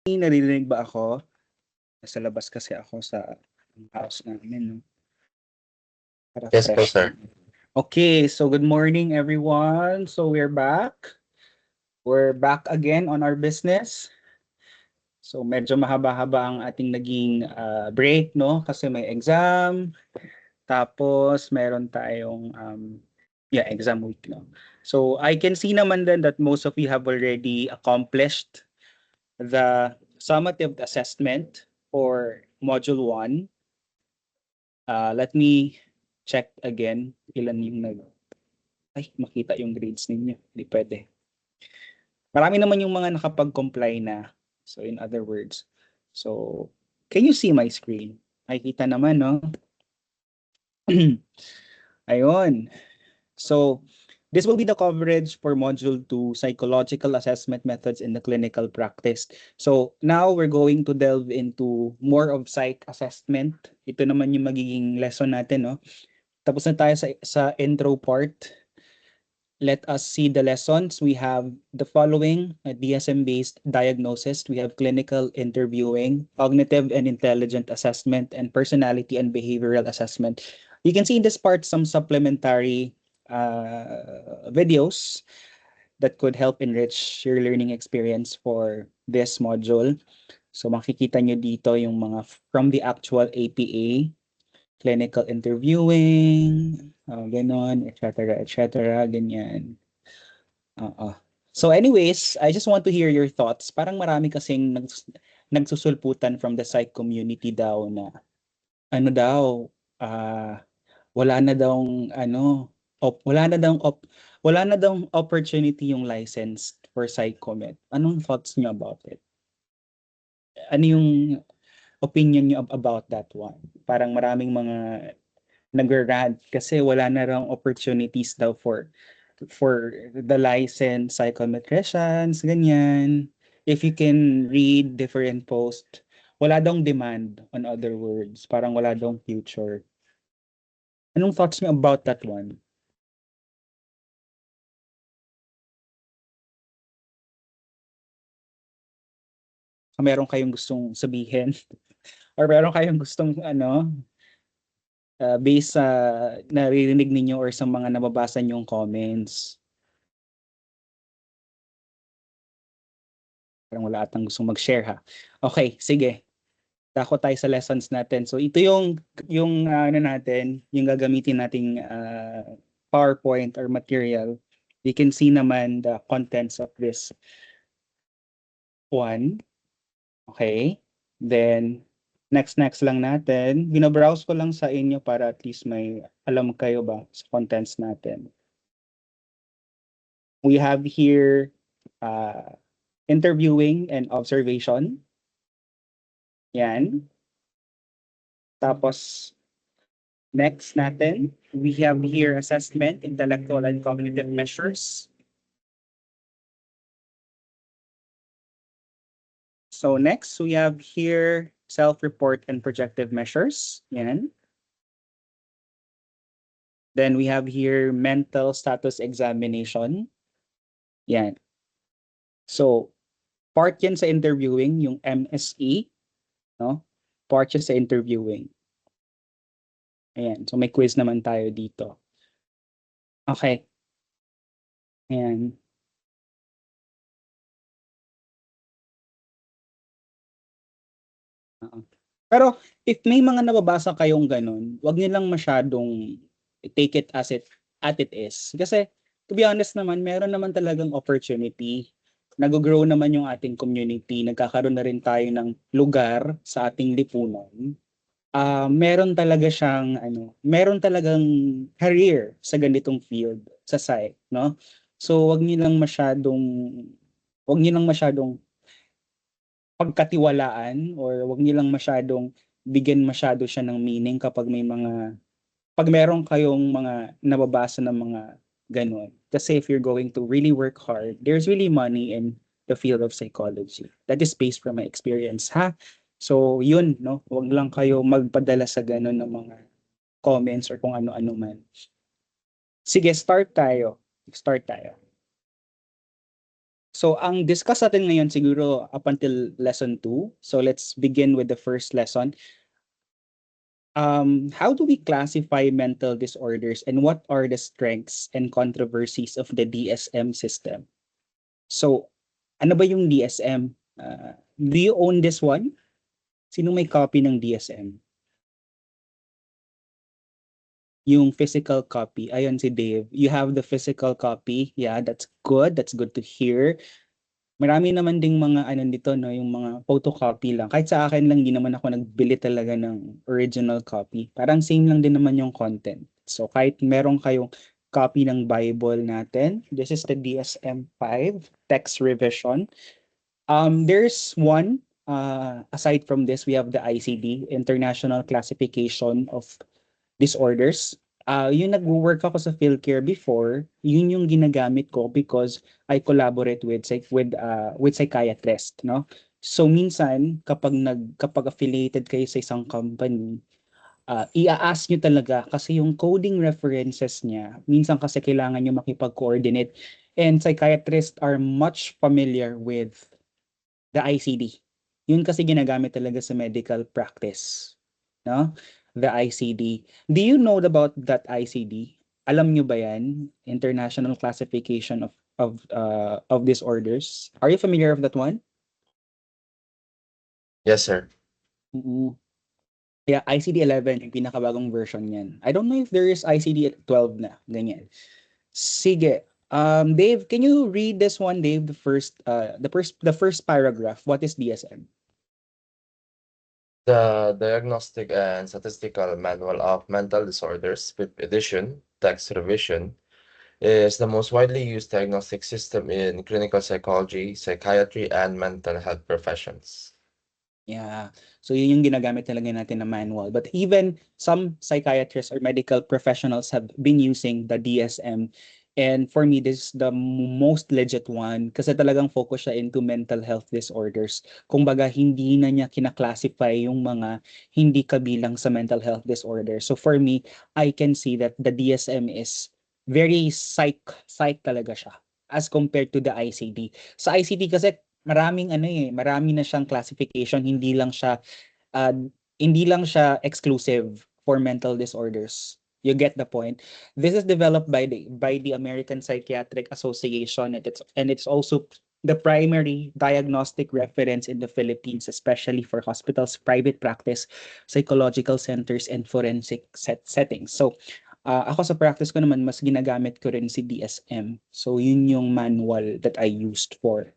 Naririnig ba ako? Nasa labas kasi ako sa house namin, no? Para Yes po, fresh. sir. Okay, so good morning, everyone. So we're back. We're back again on our business. So medyo mahaba-haba ang ating naging break, no? Kasi may exam. Tapos meron tayong exam week, no? So I can see naman then that most of you have already accomplished the summative assessment for Module 1. Let me check again ilan yung makita yung grades ninyo. Hindi pwede. Marami naman yung mga nakapag-comply na. So in other words. So, can you see my screen? Makikita naman, no? Ayun. So, this will be the coverage for Module 2, Psychological Assessment Methods in the Clinical Practice. So, now we're going to delve into more of psych assessment. Ito naman yung magiging lesson natin, no? Tapos na tayo sa intro part. Let us see the lessons. We have the following: DSM-based diagnosis. We have clinical interviewing, cognitive and intelligent assessment, and personality and behavioral assessment. You can see in this part some supplementary videos that could help enrich your learning experience for this module. So makikita nyo dito yung mga from the actual APA, clinical interviewing, ganon, etc., ganyan. So anyways, I just want to hear your thoughts. Parang marami kasing nagsusulputan from the psych community daw na ano daw, ah, wala na daw wala na daw opportunity yung license for psychomed. Anong thoughts niyo about it? Ano yung opinion niyo about that one? Parang maraming mga nag-rant kasi wala na raw opportunities daw for the licensed psychometricians, ganyan. If you can read different posts, wala daw demand, on other words. Parang wala daw future. Anong thoughts niyo about that one? Meron kayong gustong sabihin? Or meron kayong gustong based sa naririnig ninyo or sa mga nababasa niyong comments? Parang wala atang gustong mag-share, ha? Okay, sige. Dako tayo sa lessons natin. So ito yung ano natin, yung gagamitin nating PowerPoint or material. You can see naman the contents of this one. Okay? Then next lang natin. Binabrowse ko lang sa inyo para at least may alam kayo ba sa contents natin. We have here interviewing and observation. Yan. Tapos next natin, we have here assessment, intellectual and cognitive measures. So next, we have here self-report and projective measures. Yan. Then we have here mental status examination. Yan. So, part yan sa interviewing, yung MSE. No? Part yan sa interviewing. Ayan. So, may quiz naman tayo dito. Okay. Ayan. Pero if may mga nababasa kayong ganun, wag niyo lang masyadong take it as it is. Kasi to be honest naman, meron naman talagang opportunity. Nag-grow naman yung ating community, nagkakaroon na rin tayo ng lugar sa ating lipunan. Meron talaga siyang meron talagang career sa ganitong field sa psych, no? So wag niyo lang masyadong pagkatiwalaan or wag niyo lang masyadong bigyan masyado siya ng meaning kapag pag meron kayong mga nababasa ng mga ganun. Kasi if you're going to really work hard, there's really money in the field of psychology. That is based from my experience, ha? So, yun, no? Wag lang kayo magpadala sa ganun ng mga comments or kung ano-ano man. Sige, start tayo. So ang discuss natin ngayon siguro up until lesson 2. So let's begin with the first lesson. How do we classify mental disorders and what are the strengths and controversies of the DSM system? So, ano ba yung DSM? Do you own this one? Sino may copy ng DSM? Yung physical copy. Ayun si Dave. You have the physical copy. Yeah, that's good. That's good to hear. Marami naman ding mga ano dito, no, yung mga photocopy lang. Kahit sa akin lang, di naman ako nagbili talaga ng original copy. Parang same lang din naman yung content. So kahit meron kayong copy ng Bible natin, this is the DSM-5 text revision. There's one, aside from this, we have the ICD, International Classification of Disorders. Yung nag-work ako sa PhilCare before, yun yung ginagamit ko because I collaborate with psychiatrist, no? So minsan kapag affiliated kayo sa isang company, i-a-ask nyo talaga kasi yung coding references niya, minsan kasi kailangan nyo makipag-coordinate and psychiatrists are much familiar with the ICD. Yun kasi ginagamit talaga sa medical practice, no? The ICD. Do you know about that ICD? Alam nyo ba yan? International Classification of Disorders. Are you familiar with that one? Yes, sir. Mm-mm. Yeah, ICD-11 yung pinakabagong version niyan. I don't know if there is ICD-12 na, ganyan. Sige. Dave, can you read this one, Dave? The first paragraph. What is DSM? The Diagnostic and Statistical Manual of Mental Disorders, 5th edition, text revision, is the most widely used diagnostic system in clinical psychology, psychiatry, and mental health professions. Yeah. So yun yung ginagamit talaga natin na manual. But even some psychiatrists or medical professionals have been using the DSM. And for me, this is the most legit one kasi talagang focus siya into mental health disorders. Kumbaga, hindi na niya kinaklasify yung mga hindi kabilang sa mental health disorder. So for me, I can see that the DSM is very psych talaga siya as compared to the ICD. Sa ICD kasi marami na siyang classification, uh, hindi lang siya exclusive for mental disorders. You get the point. This is developed by the American Psychiatric Association, and it's also the primary diagnostic reference in the Philippines, especially for hospitals, private practice, psychological centers, and forensic settings. So, ako sa practice ko naman, mas ginagamit ko rin si DSM. So, yun yung manual that I used for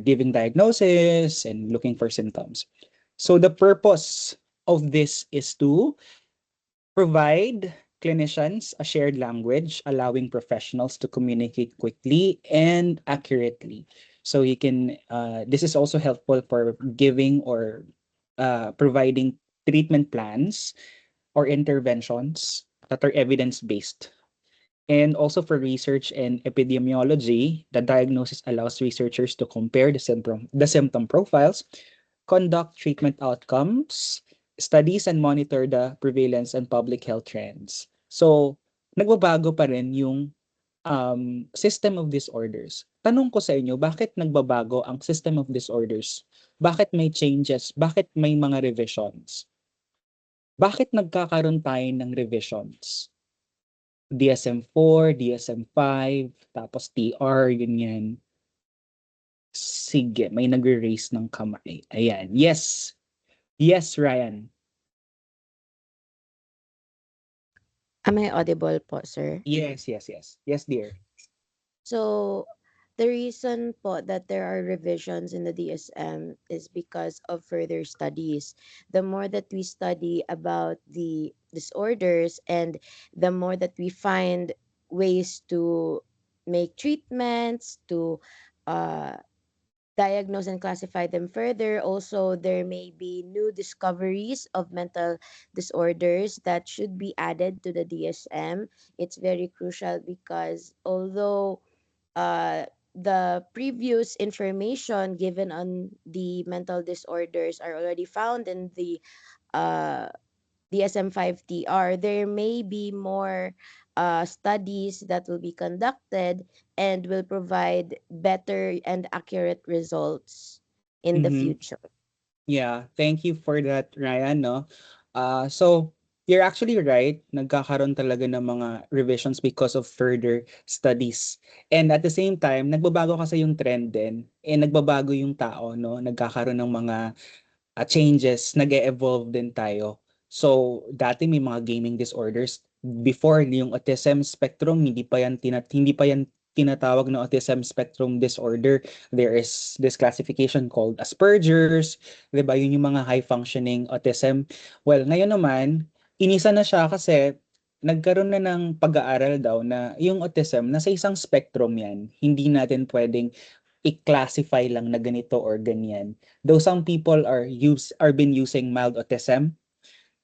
giving diagnosis and looking for symptoms. So the purpose of this is to provide clinicians a shared language, allowing professionals to communicate quickly and accurately. So you can, this is also helpful for giving or providing treatment plans or interventions that are evidence-based. And also for research and epidemiology, the diagnosis allows researchers to compare the symptom profiles, conduct treatment outcomes, studies, and monitor the prevalence and public health trends. So, nagbabago pa rin yung system of disorders. Tanong ko sa inyo, bakit nagbabago ang system of disorders? Bakit may changes? Bakit may mga revisions? Bakit nagkakaroon tayo ng revisions? DSM-4, DSM-5, tapos TR, ganyan. Sige, may nagre-raise ng kamay. Ayan. Yes. Yes, Ryan. Am I audible po, sir? Yes, yes, yes. Yes, dear. So, the reason po that there are revisions in the DSM is because of further studies. The more that we study about the disorders and the more that we find ways to make treatments, to uh, diagnose and classify them further. Also, there may be new discoveries of mental disorders that should be added to the DSM. It's very crucial because although the previous information given on the mental disorders are already found in the uh, DSM-5 TR, there may be more studies that will be conducted and will provide better and accurate results in the Mhm. future. Yeah, thank you for that, Ryan, no? So you're actually right. Nagkakaroon talaga ng mga revisions because of further studies. And at the same time, nagbabago kasi yung trend din. And nagbabago yung tao, no? Nagkakaroon ng mga changes, nag-evolve din tayo. So, dati may mga gaming disorders. Before, yung autism spectrum, hindi pa yan tinatawag na autism spectrum disorder. There is this classification called Asperger's, 'di ba? Yun yung mga high functioning autism. Well, ngayon naman, inisa na siya kasi nagkaroon na ng pag-aaral daw na yung autism nasa isang spectrum yan. Hindi natin pwedeng i-classify lang na ganito or ganyan. Though some people are been using mild autism,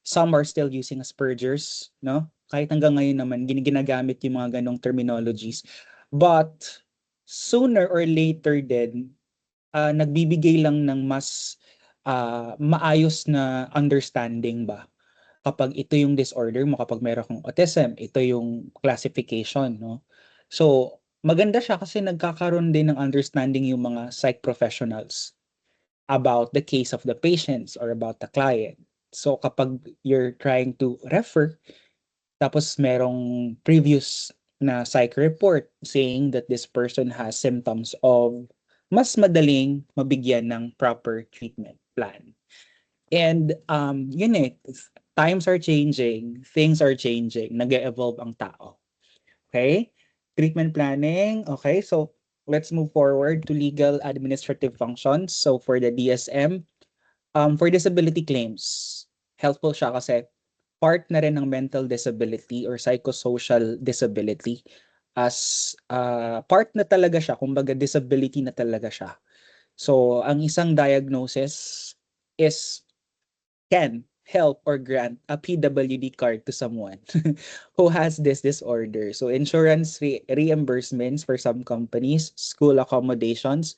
some are still using Asperger's, no? Kahit hanggang ngayon naman ginagamit yung mga ganong terminologies. But sooner or later din, nagbibigay lang ng mas maayos na understanding ba kapag ito yung disorder mo, kapag meron kang autism, ito yung classification, no? So, maganda siya kasi nagkakaroon din ng understanding yung mga psych professionals about the case of the patients or about the client. So, kapag you're trying to refer, tapos merong previous na psych report saying that this person has symptoms of, mas madaling mabigyan ng proper treatment plan. And yun eh, times are changing, things are changing, nag-evolve ang tao. Okay? Treatment planning. Okay, so let's move forward to legal administrative functions. So for the DSM, for disability claims, helpful siya kasi part na rin ng mental disability or psychosocial disability as part na talaga siya, kumbaga disability na talaga siya. So ang isang diagnosis is can help or grant a PWD card to someone who has this disorder. So insurance reimbursements for some companies, school accommodations,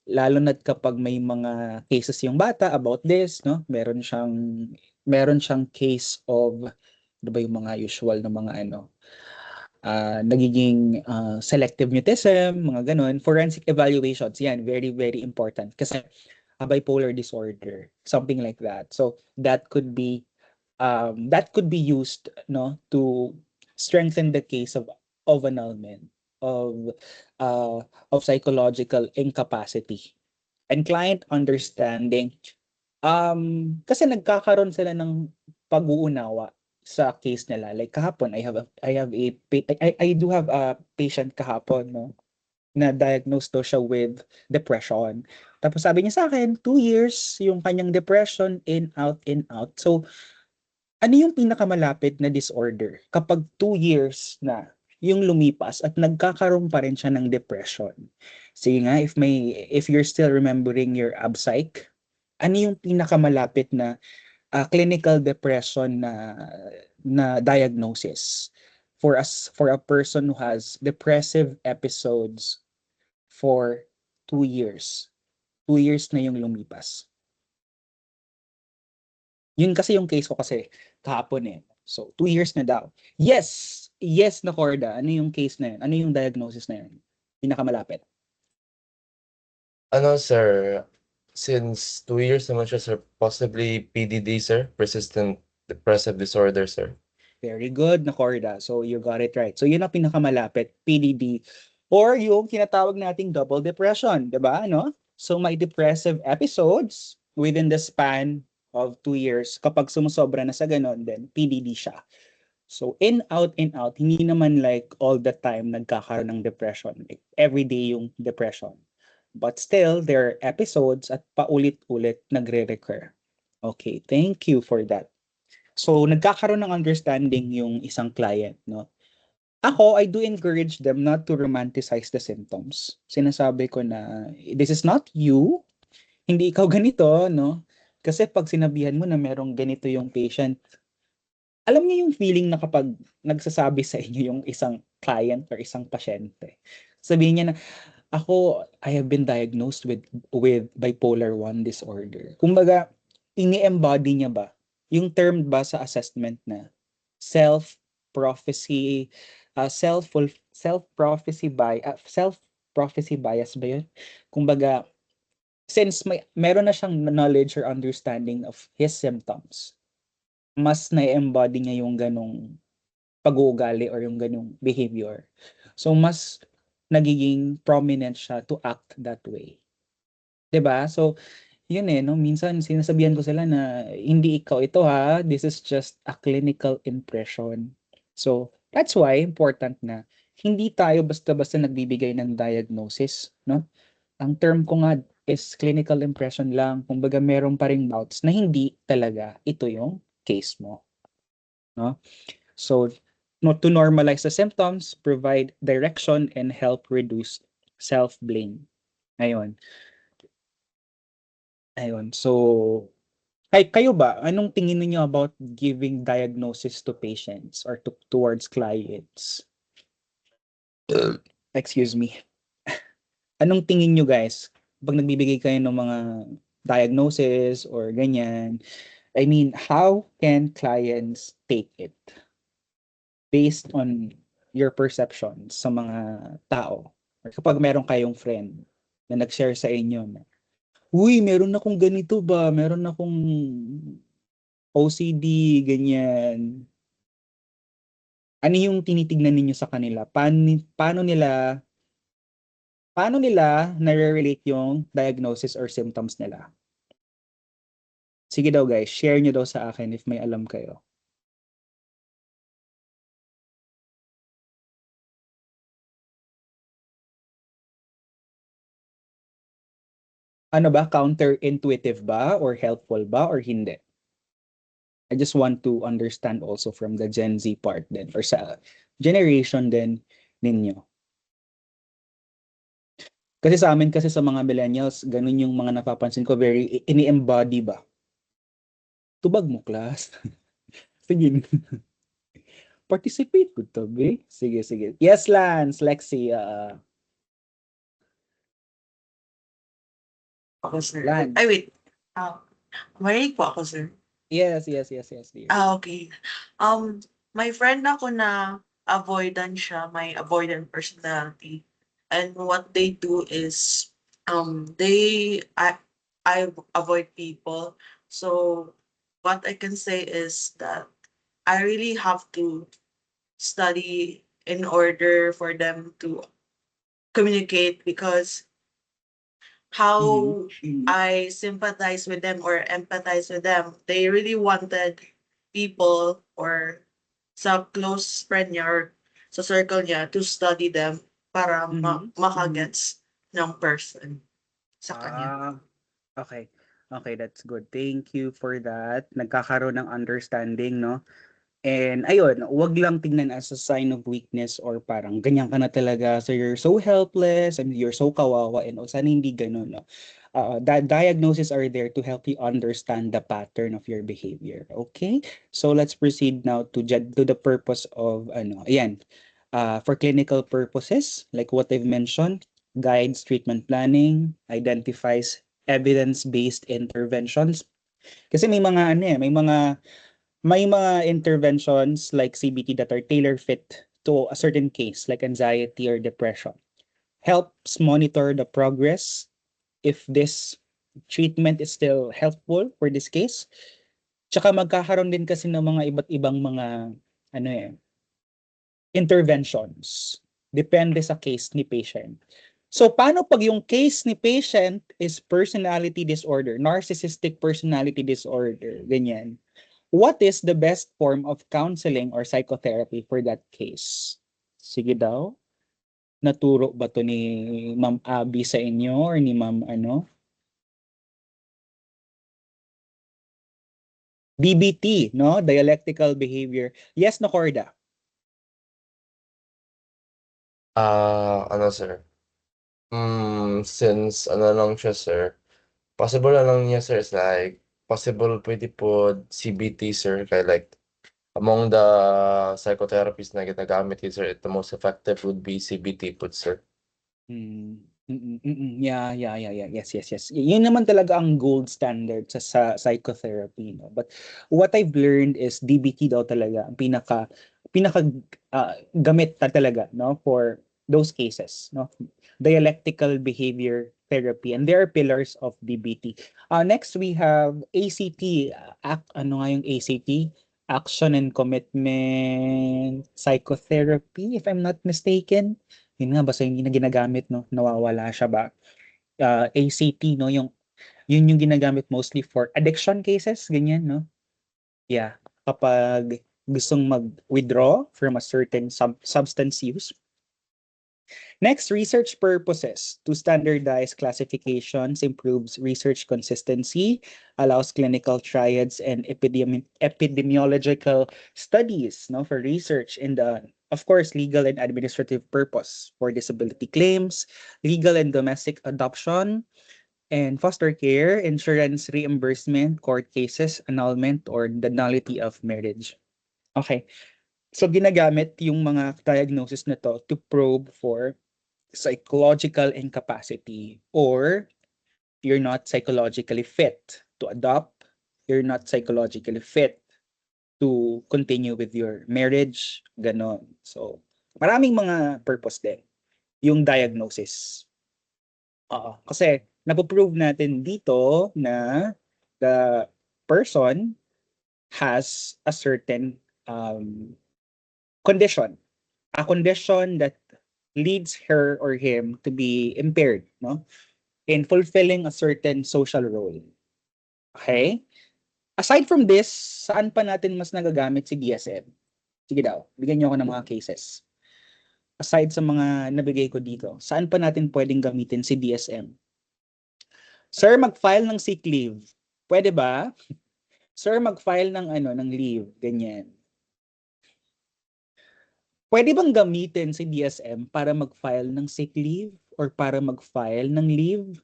lalo na kapag may mga cases yung bata about this, no? Meron siyang case of ano ba yung mga usual na mga nagiging selective mutism, mga ganun. Forensic evaluations, yan, very, very important. Kasi a bipolar disorder, something like that. So that could be used, no, to strengthen the case of annulment of uh, of psychological incapacity and client understanding. Kasi nagkakaroon sila ng pag-uunawa sa case nila. Like kahapon, I do have a patient kahapon, no, na diagnosed daw siya with depression. Tapos sabi niya sa akin, 2 years yung kanyang depression, in, out, in, out. So, ano yung pinakamalapit na disorder kapag 2 years na yung lumipas at nagkakaroon pa rin siya ng depression? Sige nga, if you're still remembering your abpsych, ano yung pinakamalapit na clinical depression na diagnosis for a person who has depressive episodes for 2 years? 2 years na yung lumipas. Yun kasi yung case ko kasi kahapon eh. So, 2 years na daw. Yes! Yes na Corda. Ano yung case na yun? Ano yung diagnosis na yun? Pinakamalapit. Ano, sir, since 2 years naman siya, sir, possibly PDD, sir, persistent depressive disorder, sir. Very good na Corda. So, you got it right. So, yun ang pinakamalapit. PDD. Or yung tinatawag nating double depression. Diba? Ano? So, may depressive episodes within the span of 2 years. Kapag sumusobra na sa ganon, then PDD siya. So in, out, in, out, hindi naman like all the time nagkakaroon ng depression. Like everyday yung depression. But still, there are episodes at paulit-ulit nagre-recur. Okay, thank you for that. So nagkakaroon ng understanding yung isang client, no? Ako, I do encourage them not to romanticize the symptoms. Sinasabi ko na, this is not you, hindi ikaw ganito, no? Kasi pag sinabihan mo na merong ganito yung patient, alam niyo yung feeling na kapag nagsasabi sa inyo yung isang client or isang pasyente, sabihin niya na, ako, I have been diagnosed with bipolar 1 disorder. Kumbaga, ini-embody niya ba? Yung term ba sa assessment na self-prophecy, self self-prophecy bias ba yun? Kumbaga, since meron na siyang knowledge or understanding of his symptoms, mas na-embody niya yung ganong pag-uugali or yung ganong behavior. So, mas nagiging prominent siya to act that way. 'Di ba? So, yun no, minsan sinasabihan ko sila na hindi ikaw ito ha, this is just a clinical impression. So, that's why important na hindi tayo basta-basta nagbibigay ng diagnosis, no? Ang term ko nga is clinical impression lang. Kumbaga meron pa ring doubts na hindi talaga ito yung case mo, no? So, to normalize the symptoms, provide direction and help reduce self-blame. Ayun. Ayun. So, kayo ba, anong tingin niyo about giving diagnosis to patients or towards clients? Excuse me. Anong tingin niyo guys, pag nagbibigay kayo ng mga diagnosis or ganyan, I mean, how can clients take it based on your perception sa mga tao? Or kapag meron kayong friend na nag-share sa inyo na, uy, meron akong ganito ba? Meron akong OCD, ganyan. Ano yung tinitignan ninyo sa kanila? Paano nila nare-relate yung diagnosis or symptoms nila? Sige daw guys, share nyo daw sa akin if may alam kayo. Ano ba? Counterintuitive ba? Or helpful ba? Or hindi? I just want to understand also from the Gen Z part din. Or sa generation din ninyo. Kasi sa amin kasi sa mga millennials, ganun yung mga napapansin ko, very ini-embody ba? Tubag mo, class. Sige. Participate ko to, be. Sige, sige. Yes, Lance, Lexi. Ako, sir. Lance. Ay, wait. Marinig po ako, sir. Yes, dear. Okay. My friend ako na avoidant siya, may avoidant personality. And what they do is, I avoid people. So what I can say is that I really have to study in order for them to communicate, because how I sympathize with them or empathize with them, they really wanted people or sa close friend niya or sa circle niya to study them para makagets ng person sa kanya. Okay. Okay, that's good. Thank you for that. Nagkakaroon ng understanding, no? And ayun, wag lang tingnan as a sign of weakness or parang ganyan ka na talaga. So you're so helpless and you're so kawawa and sana hindi ganun, no? That diagnoses are there to help you understand the pattern of your behavior. Okay? So let's proceed now to the purpose of ayan. For clinical purposes, like what I've mentioned, guides treatment planning, identifies evidence-based interventions. Kasi may mga interventions like CBT that are tailor-fit to a certain case like anxiety or depression. Helps monitor the progress if this treatment is still helpful for this case. Tsaka magkakaroon din kasi ng mga iba't ibang mga interventions. Depende sa case ni patient. So, paano pag yung case ni patient is personality disorder, narcissistic personality disorder, ganyan? What is the best form of counseling or psychotherapy for that case? Sige daw. Naturo ba to ni Ma'am Abby sa inyo or ni Ma'am DBT, no? Dialectical behavior. Yes, no, Corda? Sir? Since lang siya, sir, possible na lang niya, sir, is like, possible pwede po CBT, sir, kaya like, among the psychotherapies na ginagamit, sir, the most effective would be CBT po, sir. Yeah, yeah, yeah, yeah. Yes, yes, yes. Yun naman talaga ang gold standard sa psychotherapy, no? But what I've learned is DBT daw talaga ang pinaka gamit na talaga, no, for those cases, no? Dialectical behavior therapy, and there are pillars of DBT. Next we have ACT. Ano nga yung ACT? Action and Commitment Psychotherapy, if I'm not mistaken. Yun nga, basta hindi na ginagamit, no? Nawawala siya ba? ACT, no? Yun yung ginagamit mostly for addiction cases, ganyan, no? Yeah. Kapag gustong mag-withdraw from a certain substance use. Next, research purposes. To standardize classifications, improves research consistency, allows clinical triads and epidemiological studies, no, for research in the, of course, legal and administrative purpose for disability claims, legal and domestic adoption, and foster care, insurance reimbursement, court cases, annulment, or the nullity of marriage. Okay. So ginagamit yung mga diagnosis na to to probe for psychological incapacity, or you're not psychologically fit to adopt, you're not psychologically fit to continue with your marriage, ganon. So, maraming mga purpose din yung diagnosis. Kasi napoprove natin dito na the person has a certain condition, a condition that leads her or him to be impaired, no, in fulfilling a certain social role. Okay? Aside from this, saan pa natin mas nagagamit si DSM? Sige daw, bigyan niyo ako ng mga cases. Aside sa mga nabigay ko dito, saan pa natin pwedeng gamitin si DSM? Sir, mag-file ng sick leave. Pwede ba? Sir, mag-file ng ng leave, ganyan. Pwede bang gamitin si DSM para mag-file ng sick leave or para mag-file ng leave?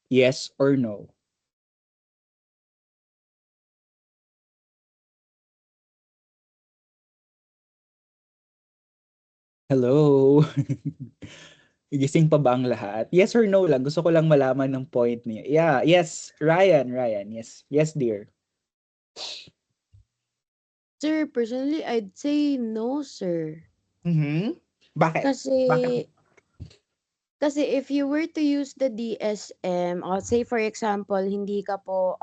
Yes or no? Hello? Gising pa ba ang lahat? Yes or no lang. Gusto ko lang malaman ng point niya. Yeah, yes. Ryan, yes. Yes, dear. Sir, personally, I'd say no, sir. Bakit? Kasi, Bakit? kasi if you were to use the DSM, or say for example, hindi ka po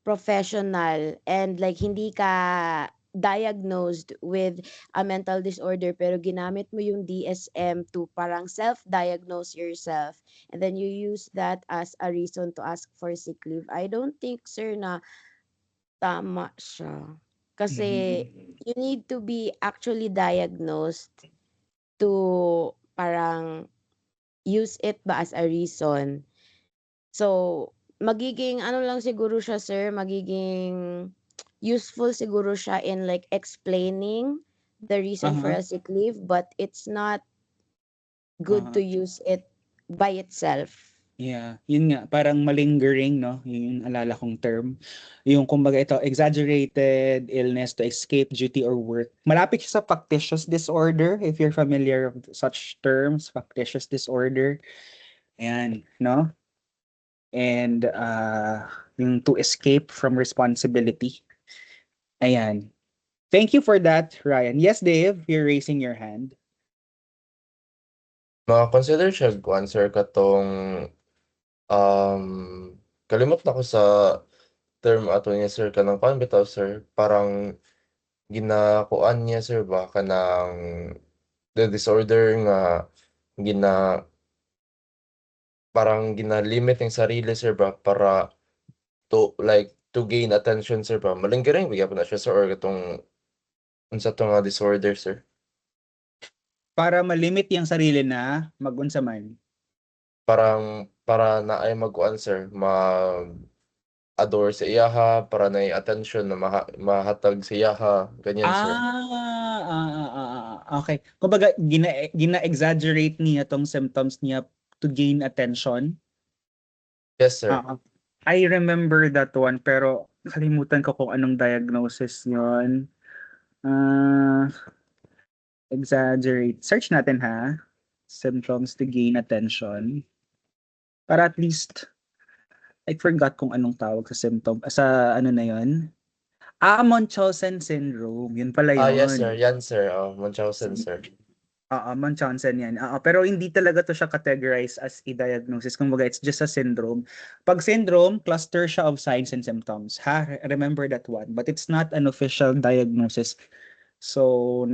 professional and like hindi ka diagnosed with a mental disorder pero ginamit mo yung DSM to parang self-diagnose yourself and then you use that as a reason to ask for sick leave. I don't think, sir, na tama siya. Kasi you need to be actually diagnosed to parang use it ba as a reason. So, magiging ano lang siguro siya, sir, magiging useful siguro siya in like explaining the reason for a sick leave, but it's not good to use it by itself. Yeah, yun nga, parang malingering, no? Yun yung alala kong term. Yung kumbaga ito, exaggerated illness to escape duty or work. Malapit siya sa factitious disorder, if you're familiar with such terms, factitious disorder. Ayan, no? And yung to escape from responsibility. Ayan. Thank you for that, Ryan. Yes, Dave, you're raising your hand. Ma-consider siya answer katong kalimot na ko sa term ato niya sir kanang paano bitaw sir parang ginakuan niya sir ba kanang the disorder nga gina parang gina-limit yung sarili sir ba para to gain attention sir ba malingkering bigyan po na siya sir or katong unsa to nga disorder sir Para malimit yung sarili na mag-unsa man. parang para na ay mag-kuan sir adore sa iyaha para na attention na mahatag sa iyaha ganyan sir Okay. Kumbaga, gina-exaggerate niya tong symptoms niya to gain attention. yes sir I remember that one, pero nakalimutan ko kung anong diagnosis yon. Exaggerate. Search natin, ha? symptoms to gain attention. Para at least, I forgot kung anong tawag sa symptom, sa ano na yun. Munchausen syndrome, yun pala Yes, sir. yun. Yan, sir. Munchausen, sir. Munchausen yan. Pero hindi talaga to siya categorized as a diagnosis. Kumbaga, it's just a syndrome. Pag syndrome, cluster siya of signs and symptoms. Remember that one. But it's not an official diagnosis. So,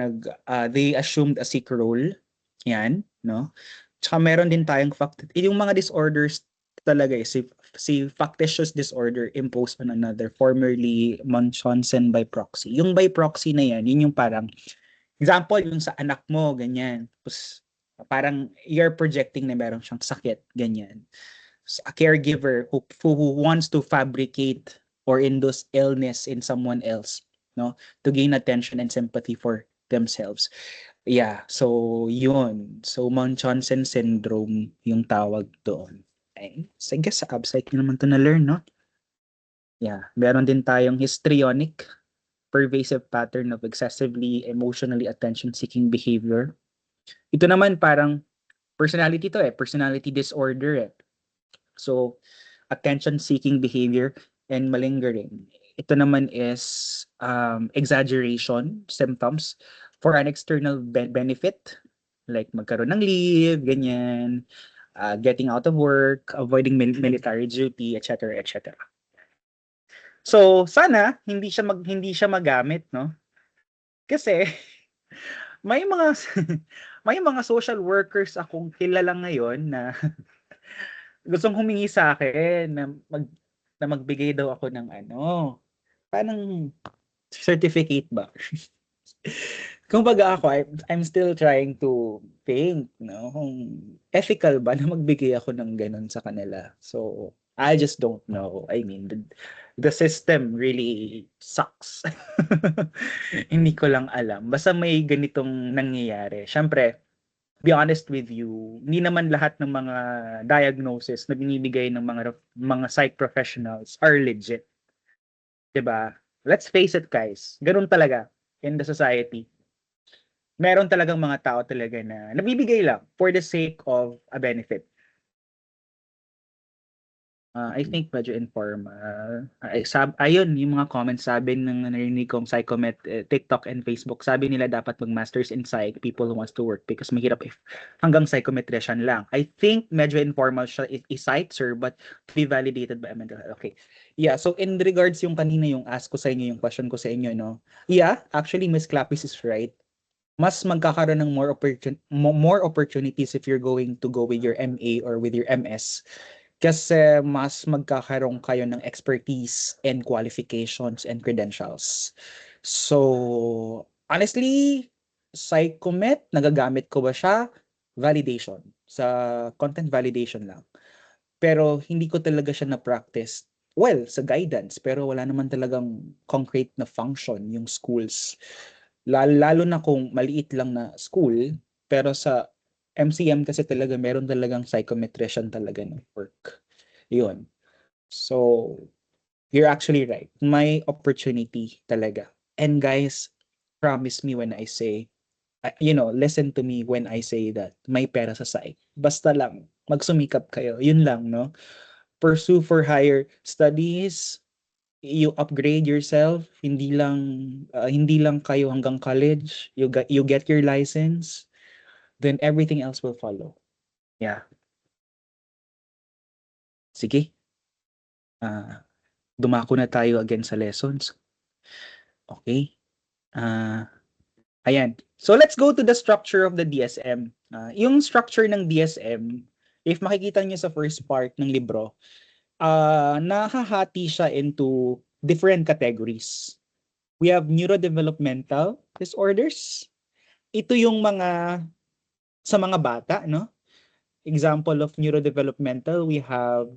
they assumed a sick role. Yan, no? Tsaka meron din tayong yung mga disorders talaga si factitious disorder imposed on another, formerly Munchausen by proxy. Yung by proxy na yan, yun yung parang, example, yung sa anak mo, ganyan. Tapos, parang you're projecting na meron siyang sakit, ganyan. So, a caregiver who wants to fabricate or induce illness in someone else, no, to gain attention and sympathy for themselves. Yeah, so yun. So Munchausen syndrome yung tawag doon. Okay. So I guess sa absite nyo naman to na-learn, no? Yeah, meron din tayong histrionic, pervasive pattern of excessively emotionally attention-seeking behavior. Ito naman parang personality to personality disorder So attention-seeking behavior and malingering. Ito naman is exaggeration symptoms for an external benefit, like magkaroon ng leave, ganyan, getting out of work, avoiding military duty, etc., etc. So sana hindi siya magamit, no? Kasi may mga may mga social workers akong kilala ngayon na gustong humingi sa akin na magbigay daw ako ng parang certificate ba? Kumbaga ako, I'm still trying to think, no, kung ethical ba na magbigay ako ng ganun sa kanila. So, I just don't know. I mean, the system really sucks. Hindi ko lang alam. Basta may ganitong nangyayari. Siyempre, be honest with you, hindi naman lahat ng mga diagnosis na binibigay ng mga psych professionals are legit. 'Di ba? Let's face it, guys. Ganun talaga in the society. Meron talagang mga tao talaga na nabibigay lang for the sake of a benefit. I think medyo informal. Ayun, yung mga comments sabi ng narinig kong Psychomet, TikTok and Facebook, sabi nila dapat mag-masters in psych, people who wants to work because mahirap if hanggang psychometrician lang. I think medyo informal siya i-cite, sir, but to be validated by a mental health. Okay. Yeah, so in regards yung kanina yung ask ko sa inyo, yung question ko sa inyo, no? Yeah, actually, Miss Clapis is right. Mas magkakaroon ng more opportunities if you're going to go with your MA or with your MS. Kasi mas magkakaroon kayo ng expertise and qualifications and credentials. So, honestly, Psychomet, nagagamit ko ba siya? Validation. Sa content validation lang. Pero hindi ko talaga siya na-practice. Well, sa guidance, pero wala naman talagang concrete na function yung schools. Lalo na kung maliit lang na school, pero sa MCM kasi talaga meron talagang psychometrician talaga ng work. Yun. So, you're actually right. May opportunity talaga. And guys, promise me when I say, listen to me when I say that may pera sa psych. Basta lang, magsumikap kayo. Yun lang, no? Pursue for higher studies, you upgrade yourself, hindi lang kayo hanggang college, you get your license, then everything else will follow. Yeah. Sige. Dumako na tayo again sa lessons. Okay. Ayan. So let's go to the structure of the DSM. Yung structure ng DSM, if makikita niyo sa first part ng libro, nahahati siya into different categories. We have neurodevelopmental disorders. Ito yung sa mga bata, no? Example of neurodevelopmental, we have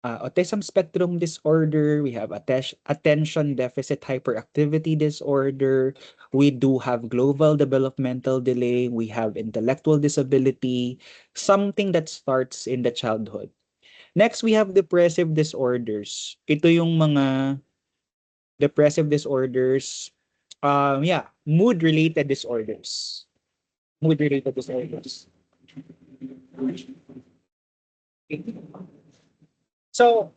autism spectrum disorder, we have attention deficit hyperactivity disorder, we do have global developmental delay, we have intellectual disability, something that starts in the childhood. Next, we have depressive disorders. Ito yung mga depressive disorders, mood-related disorders. Mood-related disorders. So,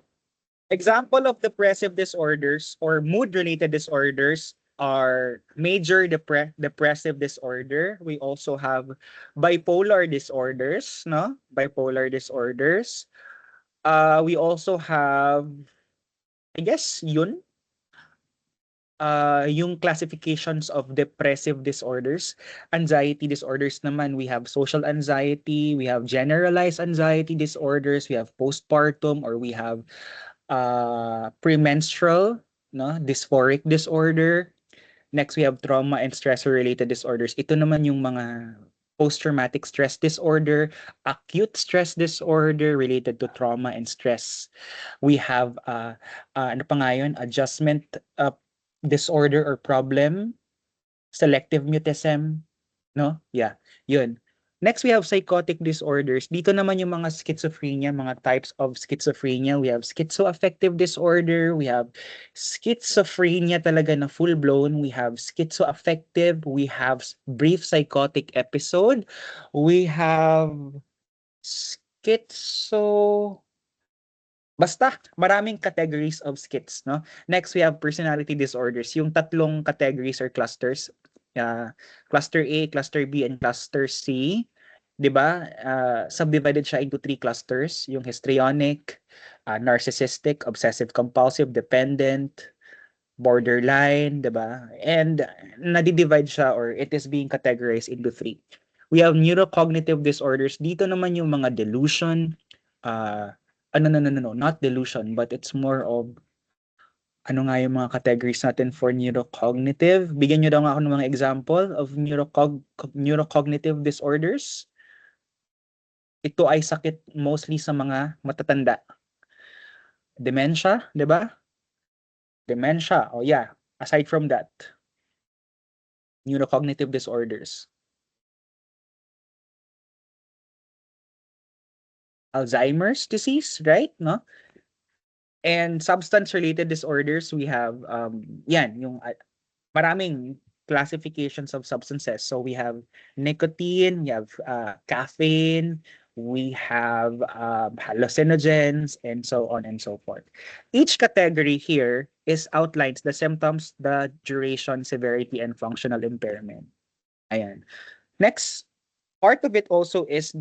example of depressive disorders or mood-related disorders are major depressive disorder. We also have bipolar disorders, no? Bipolar disorders. We also have, I guess, yun, yung classifications of depressive disorders. Anxiety disorders naman, we have social anxiety, we have generalized anxiety disorders, we have postpartum, or we have premenstrual, no, dysphoric disorder. Next, we have trauma and stressor-related disorders. Ito naman yung mga post-traumatic stress disorder, acute stress disorder related to trauma and stress. We have, ano pa nga yun, adjustment disorder or problem, selective mutism, no? Yeah, yun. Next, we have psychotic disorders. Dito naman yung mga schizophrenia, mga types of schizophrenia. We have schizoaffective disorder. We have schizophrenia talaga na full-blown. We have schizoaffective. We have brief psychotic episode. We have schizo... Basta, maraming categories of schiz, no? Next, we have personality disorders. Yung tatlong categories or clusters. Cluster A, cluster B, and cluster C. 'Di ba? Subdivided siya into 3 clusters. Yung histrionic, narcissistic, obsessive compulsive, dependent, borderline, 'di ba? And nadi-divide siya or it is being categorized into 3. We have neurocognitive disorders. Dito naman yung mga delusion, no, not delusion, but it's more of ano nga yung mga categories natin for neurocognitive. Bigyan nyo daw nga ako ng mga example of neurocognitive disorders. Ito ay sakit mostly sa mga matatanda. Dementia, di ba? Dementia, oh yeah. Aside from that, neurocognitive disorders. Alzheimer's disease, right? No? And substance-related disorders, we have, yan, yung maraming classifications of substances. So we have nicotine, we have caffeine, we have hallucinogens, and so on and so forth. Each category here is outlines the symptoms, the duration, severity, and functional impairment. Ayan. Next, part of it also is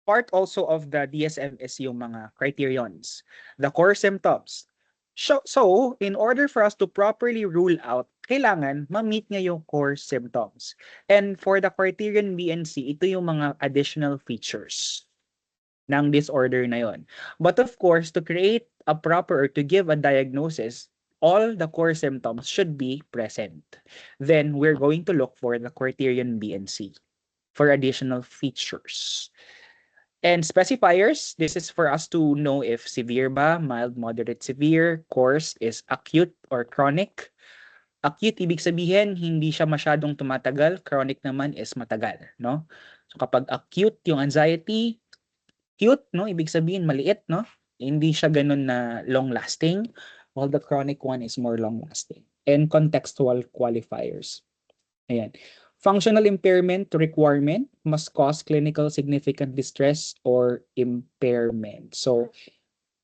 part also of the DSM is yung mga criterions, the core symptoms. So, in order for us to properly rule out, kailangan ma-meet niya yung core symptoms. And for the criterion BNC, ito yung mga additional features ng disorder na yon. But of course, to create a proper or to give a diagnosis, all the core symptoms should be present. Then we're going to look for the criterion BNC for additional features. And specifiers, this is for us to know if severe ba, mild, moderate, severe, course is acute or chronic. Acute, ibig sabihin, hindi siya masyadong tumatagal. Chronic naman is matagal, no? So kapag acute yung anxiety, cute, no? Ibig sabihin, maliit, no? Hindi siya ganun na long-lasting, while the chronic one is more long-lasting. And contextual qualifiers. Ayan. Functional impairment requirement must cause clinical significant distress or impairment. So,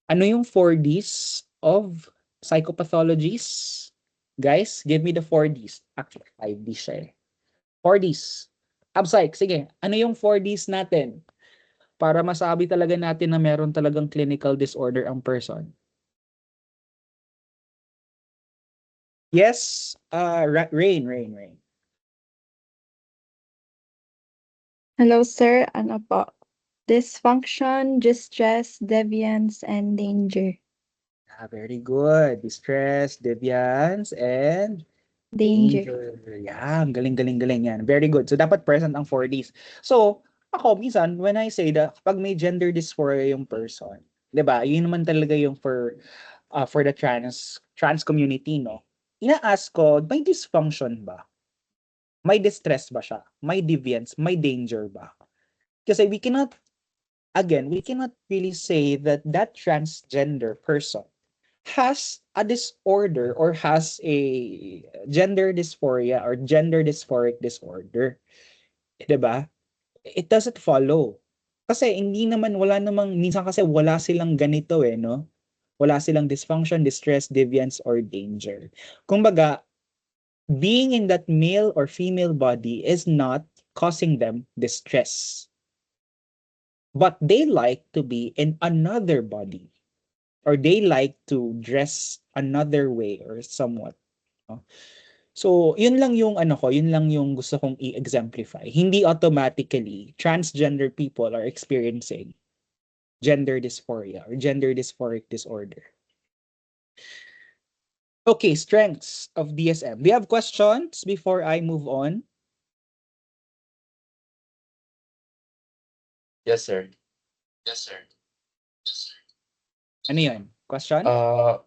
ano yung 4Ds of psychopathologies? Guys, give me the 4Ds. Actually, 5Ds siya eh. 4Ds. Abpsych, sige. Ano yung 4Ds natin? Para masabi talaga natin na meron talagang clinical disorder ang person. Yes, Rain. Hello, sir. Ano po? Dysfunction, distress, deviance, and danger. Very good. Distress, deviance, and Danger. Yeah, galing yan. Very good. So, dapat present ang 4Ds. So, ako, minsan, when I say that, pag may gender dysphoria yung person, di ba, yun naman talaga yung for the trans community, no? Ina-ask ko, may dysfunction ba? May distress ba siya? May deviance? May danger ba? Kasi we cannot really say that that transgender person has a disorder or has a gender dysphoria or gender dysphoric disorder. 'Di ba? it doesn't follow. Kasi hindi naman, wala namang, minsan kasi wala silang ganito no? Wala silang dysfunction, distress, deviance, or danger. Kumbaga, being in that male or female body is not causing them distress. But they like to be in another body, or they like to dress another way or somewhat. No? So, yun lang yung yun lang yung gusto kong i-exemplify. Hindi automatically transgender people are experiencing gender dysphoria or gender dysphoric disorder. Okay, strengths of DSM. Do you have questions before I move on? Yes, sir. Ano yun? Question?